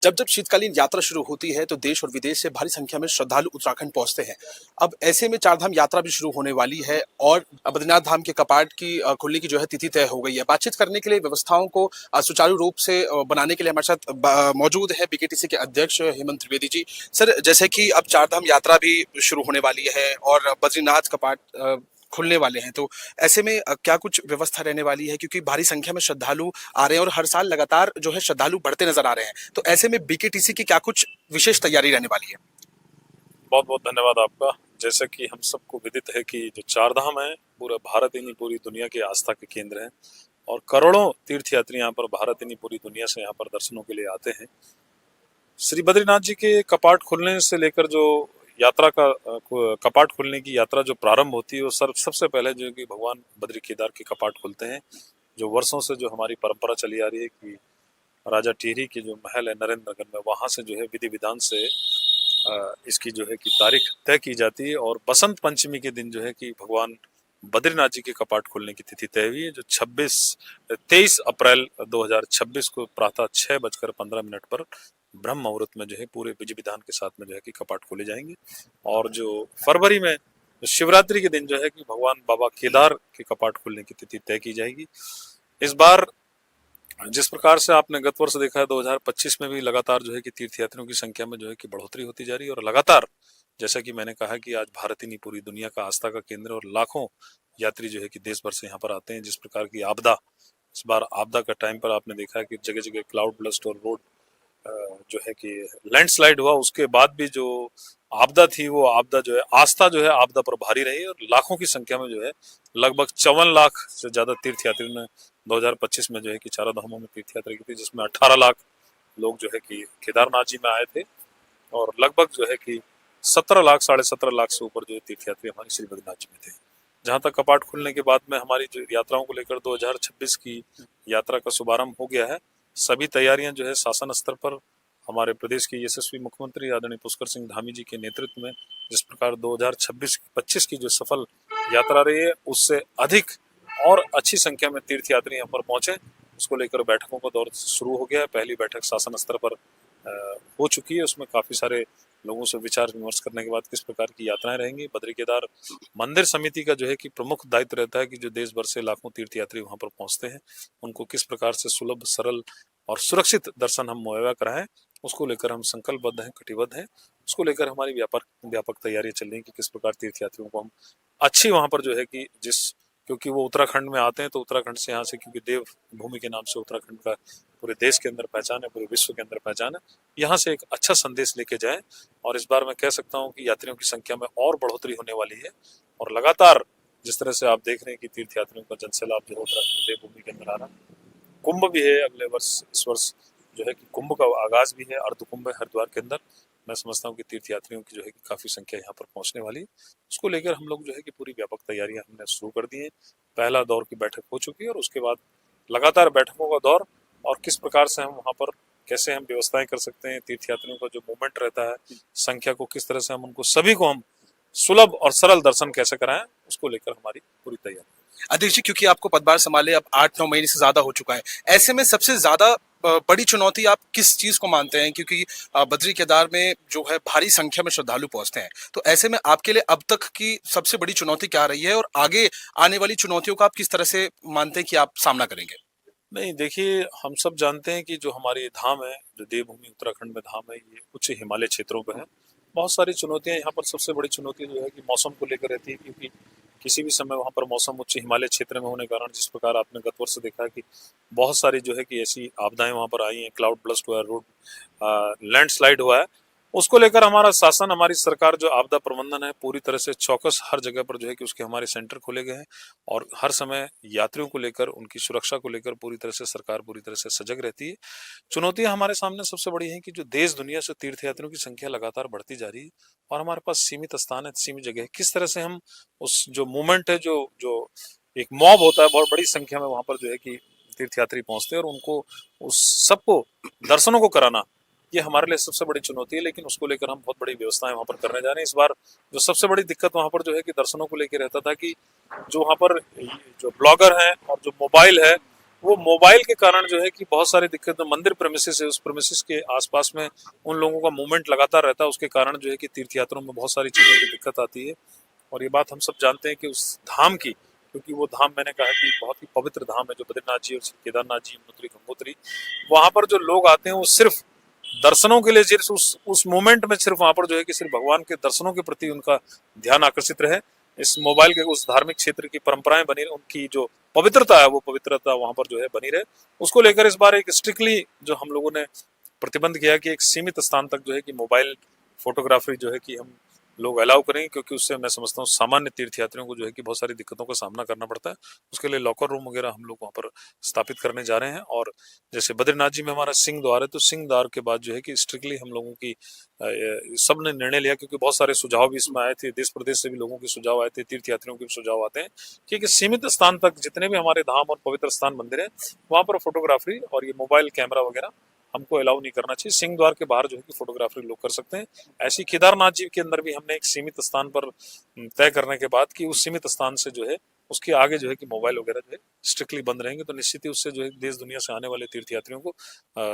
जब जब शीतकालीन यात्रा शुरू होती है तो देश और विदेश से भारी संख्या में श्रद्धालु उत्तराखंड पहुंचते हैं। अब ऐसे में चारधाम यात्रा भी शुरू होने वाली है और बद्रीनाथ धाम के कपाट की खुलने की जो है तिथि तय हो गई है। बातचीत करने के लिए व्यवस्थाओं को सुचारू रूप से बनाने के लिए हमारे साथ मौजूद है बीकेटीसी के अध्यक्ष हेमंत त्रिवेदी जी। सर, जैसे कि अब चारधाम यात्रा भी शुरू होने वाली है और बद्रीनाथ कपाट खुलने वाले हैं, तो ऐसे में क्या कुछ व्यवस्था रहने वाली है, क्योंकि भारी संख्या में श्रद्धालु आ रहे हैं और हर साल लगातार जो है श्रद्धालु बढ़ते नजर आ रहे हैं। तो ऐसे में बीकेटीसी की क्या कुछ विशेष तैयारी रहने वाली है? बहुत बहुत धन्यवाद आपका। जैसे कि हम सबको विदित है कि जो चार धाम है पूरा भारत ही नहीं पूरी दुनिया के आस्था के केंद्र हैं और करोड़ों तीर्थयात्री यहाँ पर भारत ही नहीं पूरी दुनिया से यहाँ पर दर्शनों के लिए आते हैं। श्री बद्रीनाथ जी के कपाट खुलने से लेकर जो यात्रा का कपाट खुलने की यात्रा जो प्रारंभ होती है वो सबसे पहले जो है कि भगवान बद्री केदार के कपाट खुलते हैं। जो वर्षों से जो हमारी परंपरा चली आ रही है कि राजा टिहरी के जो महल है नरेंद्र नगर में, वहां से जो है विधि विधान से इसकी जो है कि तारीख तय की जाती है और बसंत पंचमी के दिन जो है कि भगवान बद्रीनाथ जी के कपाट खोलने की तिथि तय हुई है, जो 23 अप्रैल 2026 को प्रातः 6:15 पर ब्रह्म मुहूर्त में जो है पूरे विधि विधान के साथ में जो है कि कपाट खोले जाएंगे। और जो फरवरी में शिवरात्रि के दिन जो है कि भगवान बाबा केदार के कपाट खोलने की तिथि तय की जाएगी। इस बार जिस प्रकार से आपने गत वर्ष देखा है 2025 में भी लगातार जो है कि तीर्थयात्रियों की संख्या में जो है कि बढ़ोतरी होती जा रही है और लगातार जैसा कि मैंने कहा कि आज भारत ही नहीं पूरी दुनिया का आस्था का केंद्र और लाखों यात्री जो है कि देश भर से यहाँ पर आते हैं। जिस प्रकार की आपदा इस बार आपदा का टाइम पर आपने देखा है कि जगह जगह क्लाउड ब्लस्ट और रोड जो है कि लैंडस्लाइड हुआ, उसके बाद भी जो आपदा थी वो आपदा जो है आस्था जो है आपदा पर भारी रही और लाखों की संख्या में जो है लगभग 54 लाख से ज्यादा तीर्थयात्रियों ने 2025 में जो है कि चारों धामों में तीर्थ यात्रा की थी, जिसमें 18 लाख लोग जो है कि केदारनाथ जी में आए थे और लगभग जो है कि 17 लाख 17.5 लाख से ऊपर जो है तीर्थयात्री हमारी श्री बद्रीनाथ जी में थे। जहां तक कपाट खुलने के बाद में हमारी जो यात्राओं को लेकर 2026 की यात्रा का शुभारंभ हो गया है। सभी तैयारियां जो है शासन स्तर पर हमारे प्रदेश के यशस्वी मुख्यमंत्री आदरणीय पुष्कर सिंह धामी जी के नेतृत्व में जिस प्रकार 2026-25 की जो सफल यात्रा रही है उससे अधिक और अच्छी संख्या में तीर्थयात्री यहाँ पर पहुंचे, उसको लेकर बैठकों का दौर शुरू हो गया है। पहली बैठक शासन स्तर पर हो चुकी है, उसमें काफी सारे लोगों से विचार विमर्श करने के बाद किस प्रकार की यात्राएं रहेंगी। बद्री केदार मंदिर समिति का जो है कि प्रमुख दायित्व रहता है कि जो देश भर से लाखों तीर्थयात्री वहां पर पहुंचते हैं उनको किस प्रकार से सुलभ सरल और सुरक्षित दर्शन हम मुहैया कराएं, उसको लेकर हम संकल्पबद्ध हैं, कटिबद्ध हैं। उसको लेकर हमारी व्यापक तैयारियां चल रही है कि किस प्रकार तीर्थयात्रियों को हम अच्छी वहां पर जो है कि क्योंकि वो उत्तराखंड में आते हैं तो उत्तराखंड से यहाँ से क्योंकि देव भूमि के नाम से उत्तराखंड का पूरे देश के अंदर पहचान है, पूरे विश्व के अंदर पहचान है, यहाँ से एक अच्छा संदेश लेके जाएं। और इस बार मैं कह सकता हूँ कि यात्रियों की संख्या में और बढ़ोतरी होने वाली है और लगातार जिस तरह से आप देख रहे हैं कि तीर्थयात्रियों का जनसैलाब जो उत्तराखंड देव भूमि के अंदर आ रहा है। कुंभ भी है अगले वर्ष, इस वर्ष जो है कि कुंभ का आगाज भी है, अर्ध कुंभ है हरिद्वार के अंदर। मैं समझता हूँ कि तीर्थयात्रियों की जो है कि काफी संख्या यहाँ पर पहुंचने वाली है। उसको लेकर हम लोग जो है कि पूरी व्यापक तैयारियां हमने शुरू कर दी है। पहला दौर की बैठक हो चुकी है और उसके बाद लगातार बैठकों का दौर और किस प्रकार से हम वहाँ पर कैसे हम व्यवस्थाएं कर सकते हैं, तीर्थयात्रियों का जो मूवमेंट रहता है संख्या को किस तरह से हम उनको सभी को हम सुलभ और सरल दर्शन कैसे कराएं, उसको लेकर हमारी पूरी तैयारी। अध्यक्ष जी, क्योंकि आपको पदभार संभाले अब 8-9 महीने से ज्यादा हो चुका है, ऐसे में सबसे ज्यादा बड़ी चुनौती आप किस चीज को मानते हैं? क्योंकि बद्री केदार में जो है भारी संख्या में श्रद्धालु पहुंचते हैं, तो ऐसे में आपके लिए अब तक की सबसे बड़ी चुनौती क्या रही है और आगे आने वाली चुनौतियों का आप किस तरह से मानते हैं कि आप सामना करेंगे? नहीं, देखिए हम सब जानते हैं कि जो हमारी धाम है, जो देवभूमि उत्तराखंड में धाम है, ये उच्च हिमालय क्षेत्रों पे है। बहुत सारी चुनौतियां यहाँ पर, सबसे बड़ी चुनौती जो है कि मौसम को लेकर रहती है, क्योंकि किसी भी समय वहाँ पर मौसम उच्च हिमालय क्षेत्र में होने के कारण जिस प्रकार आपने गत वर्ष देखा है कि बहुत सारी जो है कि ऐसी आपदाएं वहाँ पर आई हैं, क्लाउड ब्लस्ट हुआ है, रोड लैंडस्लाइड हुआ है, उसको लेकर हमारा शासन, हमारी सरकार जो आपदा प्रबंधन है पूरी तरह से चौकस हर जगह पर जो है कि उसके हमारे सेंटर खोले गए हैं और हर समय यात्रियों को लेकर उनकी सुरक्षा को लेकर पूरी तरह से सरकार पूरी तरह से सजग रहती है। चुनौतियां हमारे सामने सबसे बड़ी हैं कि जो देश दुनिया से तीर्थयात्रियों की संख्या लगातार बढ़ती जा रही है और हमारे पास सीमित स्थान है, सीमित जगह है, किस तरह से हम उस जो मूवमेंट है, जो जो एक मॉब होता है, बहुत बड़ी संख्या में वहां पर जो है कि तीर्थयात्री पहुंचते हैं और उनको उस सबको दर्शनों को कराना, ये हमारे लिए सबसे बड़ी चुनौती है। लेकिन उसको लेकर हम बहुत बड़ी व्यवस्थाएं वहां पर करने जा रहे हैं। इस बार जो सबसे बड़ी दिक्कत वहां पर जो है कि दर्शनों को लेकर रहता था कि जो वहां पर जो ब्लॉगर हैं और जो मोबाइल है वो मोबाइल के कारण जो है कि बहुत सारी दिक्कत, मंदिर प्रेमिसेस है, उस प्रेमिसेस के आसपास में उन लोगों का मूवमेंट लगातार रहता है, उसके कारण जो है कि तीर्थ यात्रियों में बहुत सारी चीज़ों की दिक्कत आती है। और ये बात हम सब जानते हैं कि उस धाम की, क्योंकि वो धाम मैंने कहा कि बहुत ही पवित्र धाम है जो बद्रीनाथ जी और केदारनाथ जी, यमुनोत्री, गंगोत्री, वहां पर जो लोग आते हैं वो सिर्फ दर्शनों के लिए, सिर्फ उस मोमेंट में सिर्फ वहां पर जो है कि सिर्फ भगवान के दर्शनों के प्रति उनका ध्यान आकर्षित रहे। इस मोबाइल के उस धार्मिक क्षेत्र की परंपराएं बनी रहे, उनकी जो पवित्रता है वो पवित्रता वहां पर जो है बनी रहे, उसको लेकर इस बार एक स्ट्रिक्टली जो हम लोगों ने प्रतिबंध किया कि एक सीमित स्थान तक जो है कि मोबाइल फोटोग्राफी जो है कि हम लोग अलाउ करेंगे, क्योंकि उससे मैं समझता हूँ सामान्य तीर्थयात्रियों को जो है कि बहुत सारी दिक्कतों का सामना करना पड़ता है। उसके लिए लॉकर रूम वगैरह हम लोग वहाँ पर स्थापित करने जा रहे हैं। और जैसे बद्रीनाथ जी में हमारा सिंह द्वार है, तो सिंह द्वार के बाद जो है कि स्ट्रिक्टली हम लोगों की सब ने निर्णय लिया, क्योंकि बहुत सारे सुझाव भी इसमें आए थे, देश प्रदेश से भी लोगों के सुझाव आए थे, तीर्थयात्रियों के भी सुझाव आते हैं कि एक सीमित स्थान तक जितने भी हमारे धाम और पवित्र स्थान मंदिर है वहां पर फोटोग्राफी और ये मोबाइल कैमरा वगैरह हमको अलाउ नहीं करना चाहिए। सिंह द्वार के बाहर जो है कि फोटोग्राफी लोग कर सकते हैं। ऐसी केदारनाथ जी के अंदर भी हमने एक सीमित स्थान पर तय करने के बाद कि उस सीमित स्थान से जो है उसके आगे जो है कि मोबाइल वगैरह जो है स्ट्रिक्टली बंद रहेंगे, तो निश्चित ही उससे जो है देश दुनिया से आने वाले तीर्थयात्रियों को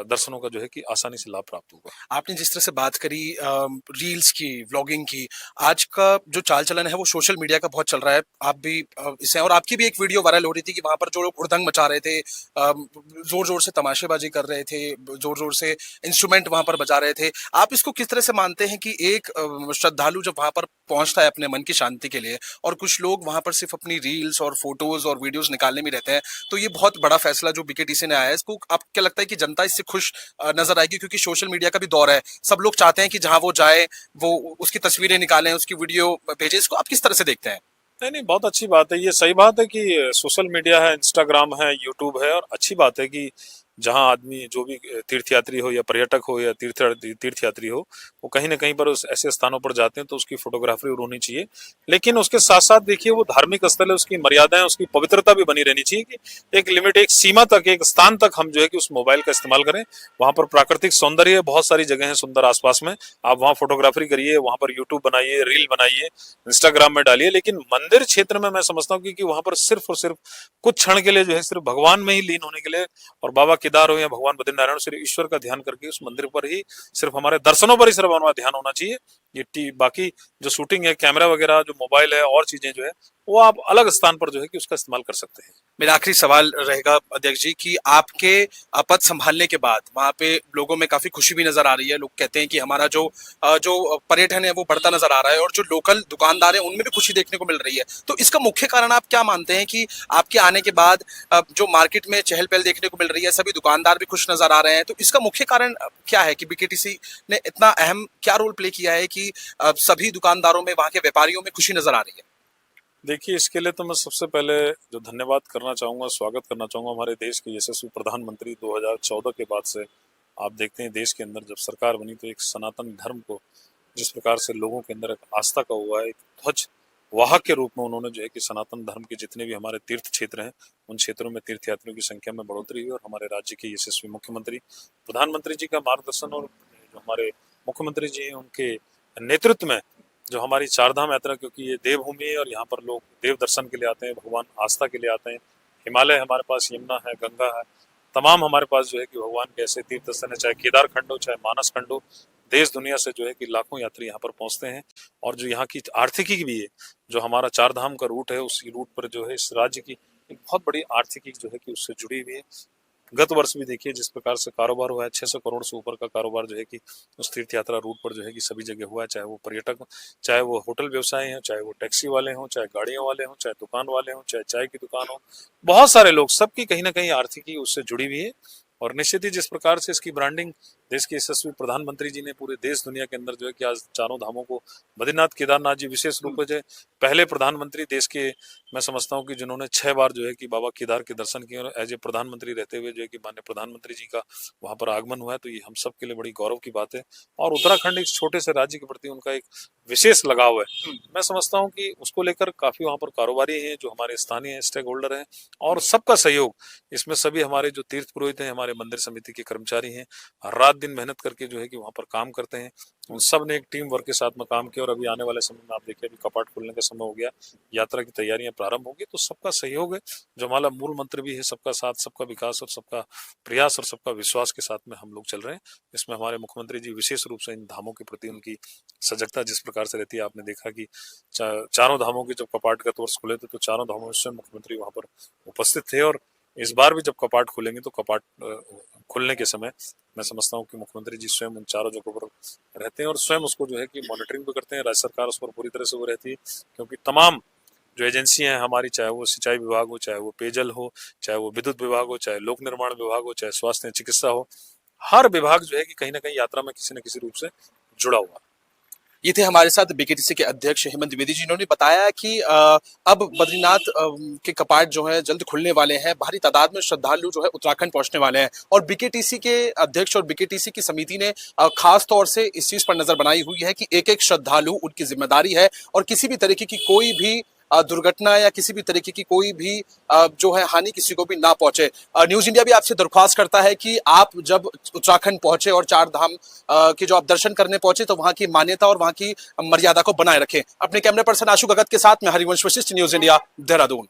दर्शनों का जो है कि आसानी से लाभ प्राप्त होगा। आपने जिस तरह से बात करी रील्स की, व्लॉगिंग की, आज का जो चाल चलन है वो सोशल मीडिया का बहुत चल रहा है। आप भी इससे, और आपकी भी एक वीडियो वायरल हो रही थी कि वहां पर जो लोग हुड़दंग मचा रहे थे, जोर जोर से तमाशेबाजी कर रहे थे, जोर जोर से इंस्ट्रूमेंट वहां पर बजा रहे थे। आप इसको किस तरह से मानते हैं कि एक श्रद्धालु जब वहां पर पहुंचता है अपने मन की शांति के लिए, और कुछ लोग वहां पर सिर्फ अपनी रील्स और फोटोज और वीडियोस निकालने में रहते हैं, तो ये बहुत बड़ा फैसला जो बीकेटीसी ने आया है, इसको आप क्या लगता है कि जनता इससे खुश नजर आएगी? क्योंकि सोशल मीडिया का भी दौर है, सब लोग चाहते हैं कि जहां वो जाए वो उसकी तस्वीरें निकालें, उसकी वीडियो भेजें। इसको आप किस तरह से देखते हैं? नहीं नहीं, बहुत अच्छी बात है, ये सही बात है कि सोशल मीडिया है, इंस्टाग्राम है, यूट्यूब है, और अच्छी बात है कि जहां आदमी जो भी तीर्थयात्री हो या पर्यटक हो या तीर्थयात्री हो, वो कहीं ना कहीं पर उस ऐसे स्थानों पर जाते हैं तो उसकी फोटोग्राफी और होनी चाहिए। लेकिन उसके साथ साथ देखिए वो धार्मिक स्थल है, उसकी मर्यादाएं, उसकी पवित्रता भी बनी रहनी चाहिए कि एक लिमिट, एक सीमा तक, एक स्थान तक हम जो है कि उस मोबाइल का इस्तेमाल करें। वहां पर प्राकृतिक सौंदर्य है, बहुत सारी जगह है सुंदर आसपास में, आप वहां फोटोग्राफी करिए, वहां पर यूट्यूब बनाइए, रील बनाइए, इंस्टाग्राम में डालिए। लेकिन मंदिर क्षेत्र में मैं समझता हूँ कि वहां पर सिर्फ और सिर्फ कुछ क्षण के लिए जो है सिर्फ भगवान में ही लीन होने के लिए, और बाबा केदार हो या भगवान बद्रीनारायण, सिर्फ ईश्वर का ध्यान करके उस मंदिर पर ही, सिर्फ हमारे दर्शनों पर ही सिर्फ हमारा ध्यान होना चाहिए। ये बाकी जो शूटिंग है, कैमरा वगैरह, जो मोबाइल है और चीजें जो है, वो आप अलग स्थान पर जो है कि उसका इस्तेमाल कर सकते हैं। मेरा आखिरी सवाल रहेगा अध्यक्ष जी कि आपके पद संभालने के बाद वहां पे लोगों में काफी खुशी भी नजर आ रही है। लोग कहते हैं कि हमारा जो पर्यटन है वो बढ़ता नजर आ रहा है, और जो लोकल दुकानदार हैं उनमें भी खुशी देखने को मिल रही है। तो इसका मुख्य कारण आप क्या मानते हैं कि आपके आने के बाद जो मार्केट में चहल पहल देखने को मिल रही है, सभी दुकानदार भी खुश नजर आ रहे हैं, तो इसका मुख्य कारण क्या है कि बीकेटीसी ने इतना अहम क्या रोल प्ले किया है कि सभी दुकानदारों में, वहां के व्यापारियों में खुशी नजर आ रही है? देखिए, इसके लिए तो मैं सबसे पहले जो धन्यवाद करना चाहूंगा, स्वागत करना चाहूंगा हमारे देश के यशस्वी प्रधानमंत्री। 2014 के बाद से आप देखते हैं देश के अंदर जब सरकार बनी तो एक सनातन धर्म को जिस प्रकार से लोगों के अंदर एक आस्था का हुआ है, एक ध्वज वाहक के रूप में उन्होंने जो है कि सनातन धर्म के जितने भी हमारे तीर्थ क्षेत्र हैं उन क्षेत्रों में तीर्थयात्रियों की संख्या में बढ़ोतरी हुई। और हमारे राज्य के यशस्वी मुख्यमंत्री प्रधानमंत्री जी का मार्गदर्शन और जो हमारे मुख्यमंत्री जी हैं उनके नेतृत्व में जो हमारी चारधाम यात्रा, क्योंकि ये देवभूमि है और यहाँ पर लोग देव दर्शन के लिए आते हैं, भगवान आस्था के लिए आते हैं। हिमालय हमारे पास, यमुना है, गंगा है, तमाम हमारे पास जो है कि भगवान के ऐसे तीर्थ स्थल है, चाहे केदार खंड हो, चाहे मानस खंड हो। देश दुनिया से जो है कि लाखों यात्री यहाँ पर पहुंचते हैं। और जो यहाँ की आर्थिकी भी है, जो हमारा चार धाम का रूट है, उस रूट पर जो है इस राज्य की एक बहुत बड़ी आर्थिकी जो है कि उससे जुड़ी हुई है। गत वर्ष भी देखिए जिस प्रकार से कारोबार हुआ है, 600 करोड़ से ऊपर का कारोबार जो है कि उस तीर्थ यात्रा रूट पर जो है कि सभी जगह हुआ है, चाहे वो पर्यटक, चाहे वो होटल व्यवसाय हो, चाहे वो टैक्सी वाले हों, चाहे गाड़ियों वाले हों, चाहे दुकान वाले हों, चाहे चाय की दुकान हो, बहुत सारे लोग, सबकी कहीं ना कहीं आर्थिकी उससे जुड़ी हुई है। और निश्चित ही जिस प्रकार से इसकी ब्रांडिंग देश के यशस्वी प्रधानमंत्री जी ने पूरे देश दुनिया के अंदर जो है कि आज चारों धामों को, बद्रीनाथ केदारनाथ जी विशेष रूप से पहले प्रधानमंत्री देश के, मैं समझता हूँ कि जिन्होंने 6 बार जो है कि बाबा केदार के दर्शन किए और एज ए प्रधानमंत्री रहते हुए जो है कि माननीय प्रधानमंत्री जी का वहां पर आगमन हुआ है, तो ये हम सब के लिए बड़ी गौरव की बात है। और उत्तराखंड एक छोटे से राज्य के प्रति उनका एक विशेष लगाव है। मैं समझता हूँ कि उसको लेकर काफी वहां पर कारोबारी हैं, जो हमारे स्थानीय स्टेक होल्डर हैं, और सबका सहयोग इसमें, सभी हमारे जो तीर्थ पुरोहित हैं, हमारे मंदिर समिति के कर्मचारी हैं, रात रात दिन मेहनत करके जो है कि वहाँ पर काम करते हैं। उन सब ने एक टीम वर्क के साथ में काम किया और अभी आने वाले समय में आप देखिए अभी कपाट खुलने का समय हो गया, यात्रा की तैयारियां प्रारंभ होगी, तो सबका सहयोग है जो हमारा मूल मंत्र भी है, सबका साथ, सबका विकास और सबका प्रयास और सबका विश्वास के साथ में हम लोग चल रहे हैं। इसमें हमारे मुख्यमंत्री जी विशेष रूप से इन धामों के प्रति उनकी सजगता जिस प्रकार से रहती है, आपने देखा कि चारों धामों के जब कपाटगत वर्ष खुले थे तो चारों धामों में स्वयं मुख्यमंत्री वहां पर उपस्थित थे और इस बार भी जब कपाट खुलेंगे तो कपाट खुलने के समय मैं समझता हूँ कि मुख्यमंत्री जी स्वयं उन चारों जगहों पर रहते हैं और स्वयं उसको जो है कि मॉनिटरिंग भी करते हैं। राज्य सरकार उस पर पूरी तरह से वो रहती है, क्योंकि तमाम जो एजेंसियां हैं हमारी, चाहे वो सिंचाई विभाग हो, चाहे वो पेयजल हो, चाहे वो विद्युत विभाग हो, चाहे लोक निर्माण विभाग हो, चाहे स्वास्थ्य चिकित्सा हो, हर विभाग जो है कि कहीं ना कहीं यात्रा में किसी न किसी रूप से जुड़ा हुआ है। ये थे हमारे साथ बीकेटीसी के अध्यक्ष हेमंत द्विवेदी जी। इन्होंने बताया कि अब बद्रीनाथ के कपाट जो है जल्द खुलने वाले हैं, भारी तादाद में श्रद्धालु जो है उत्तराखंड पहुंचने वाले हैं और बीकेटीसी के अध्यक्ष और बीकेटीसी की समिति ने खास तौर से इस चीज पर नजर बनाई हुई है कि एक एक श्रद्धालु उनकी जिम्मेदारी है और किसी भी तरीके की कोई भी दुर्घटना या किसी भी तरीके की कोई भी जो है हानि किसी को भी ना पहुंचे। न्यूज इंडिया भी आपसे दरख्वास्त करता है कि आप जब उत्तराखंड पहुंचे और चार धाम के जो आप दर्शन करने पहुंचे तो वहां की मान्यता और वहां की मर्यादा को बनाए रखें। अपने कैमरे पर्सन आशु भगत के साथ मैं हरिवंश वशिष्ठ, न्यूज इंडिया, देहरादून।